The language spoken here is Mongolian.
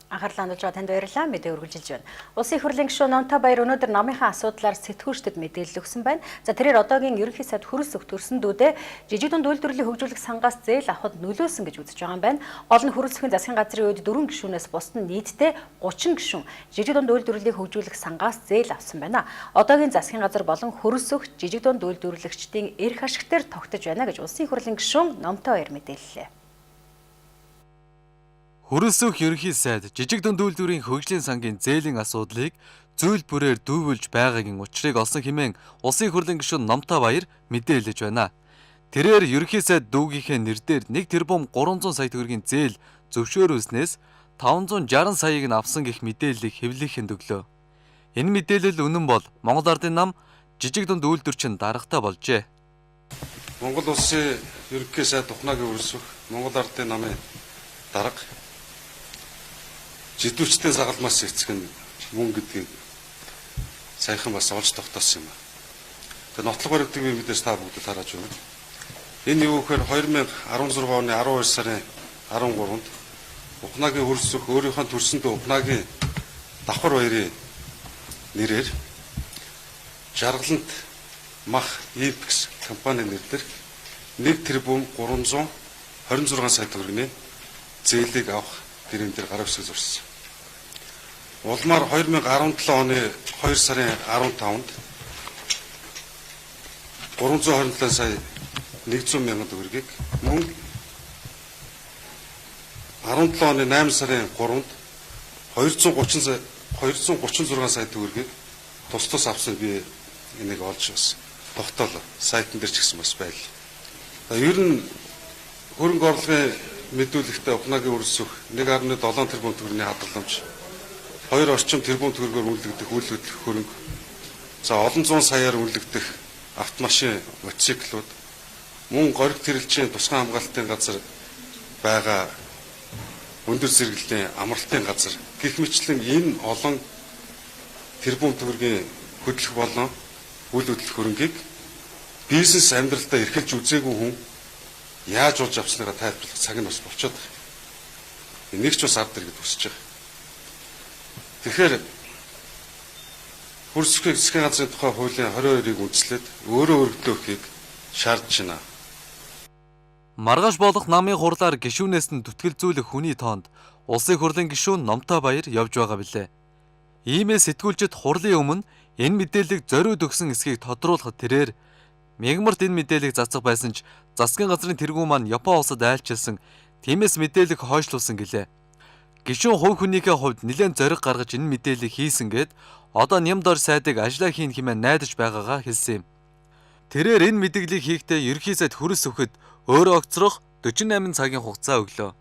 Анхаарлаа хандуулж байгаа танд баярлалаа. Мэдээ үргэлжилж байна. Улсын их хурлын гишүүн Номтой Баяр өнөөдөр намынхаа асуудлаар сэтгүүлчдэд мэдээлэл өгсөн байна. За тэрээр одоогийн ерөнхий сайд Хүрэлс өх төрсөндүүдээ жижиг дунд үйлдвэрлэлийн хөгжүүлэх сангаас зээл авахд нөлөөлсөн гэж үзэж байгаа юм байна. Гол нь Хүрэлсхийн засгийн газрын үед 4 гишүүнээс бусад нь нийтдээ 30 гишүүн жижиг дунд үйлдвэрлэлийн хөгжүүлэх сангаас зээл авсан байна. Одоогийн засгийн газар болон Хүрэлс өх жижиг дунд үйлдвэрлэгчдийн эрх ашигтэр тогтож байна гэж Улсын их хурлын гишүүн Номтой Баяр мэдээллээ. Хүрэлс өх ерөнхий сайд жижиг дунд үйлдвэрийн хөгжлийн сангийн зээлийн асуудлыг зүйл бүрээр дүүвүүлж байгаагийн учрыг олсон хэмээн Улсын их хурлын гишүүн Номтой Баяр мэдээлж байна. Тэрээр ерөнхий сайд дүүгийнхээ нэрээр 1 тэрбум 300 сая төгрөгийн зээл зөвшөөрүүлснээс 560 саяыг нь авсан гэх мэдээллийг хэвлэхийн өглөө. Энэ мэдээлэл үнэн бол Монгол Ардын нам жижиг дунд үйлдвэрчин даргатай болжээ. Монгол улсын ерөнхий сайд Ухнагийн Хүрэлс өх Монгол Ардын намын дарга жидүүчдийн загалмаас эцэг нь мөн гэдгийг саяхан бас олж тогтоосон юм. Тэгээ нотлох баригддаг би мэдээж та бүгд хараад байна. Энэ юу гэхээр 2016 оны 12 сарын 13-нд Ухнагийн Хүрэлс өх өөрийнхөө төрсөндөө Ухнагийн давхар баярын нэрээр Жаргалант мах Импекс компани нэрээр 1 тэрбум 326 сая төгрөгийн зээлийг авах гэрэн дээр гараа үсэг зурсан. Улмаар 2017 оны 2 сарын 15-нд 327 сая 100 мянган төгрөгийг мөн 17 оны 8 сарын 3-нд 236 сая төгрөгийг тус авсан би энийг олж бас тогтоол сайтн дээр ч гэсэн бас байл. Ер нь хөрөнгө орлогын мэдүүлэгтээ Ухнагийн Хүрэлс өх 1.7 тэрбум төгрөгийн хадгаламж 2 орчим тэрбум төгрөгөөр үнэлэгдэх үйл хөдлөх хөрөнгө, за олон зуун саяар үнэлэгдэх автомашин, мотоциклууд, мөн гориг тэрэлжийн тусгай хамгаалтын газар байгаа өндөр зэрэглэлийн амралтын газар гэх мэтлэн энэ олон тэрбум төгрөгийн хөдлөх болон үйл хөдлөх хөрөнгийг бизнес амьдралдаа эрхэлж үзээгүй хүн яаж болж авснараа тайлбарлах цаг нь бас болчиход байна. Энийг ч бас ард иргэд хүсэж байгаа. Тэгэхээр Хүрэлс өхний засгийн газрын тухай хуулийн 22-ыг үндэслээд өөрөө өргөдлөхийг шаардж байна. Маргааш болох намын хурлаар гишүүнээс нь түтгэлзүүлэх хүний тоонд Улсын их хурлын гишүүн Номтой Баяр явж байгаа билээ. Иймээс сэтгүүлчид хурлын өмнө энэ мэдээллийг зориуд өгсөн эсхийг тодруулахад тэрээр мягмарт энэ мэдээллийг цацах байсан ч засгийн газрын тэргүүн маань Япон улсад айлчилсан, тиймээс мэдээллийг хойшлуулсан гэлээ. Гишүүн хувь хүнийхээ хувьд нэлээд зориг гаргаж энэ мэдээллийг хийсэн гэд одоо Нямдор сайдыг ажиллаа хийн хэмээн найдаж байгаагаа хэлсэн юм. Тэрээр энэ мэдээллийг хийхдээ ерөнхий сайд Хүрэлс өхөд өөрөө огцрох 48 цагийн хугацаа өглөө.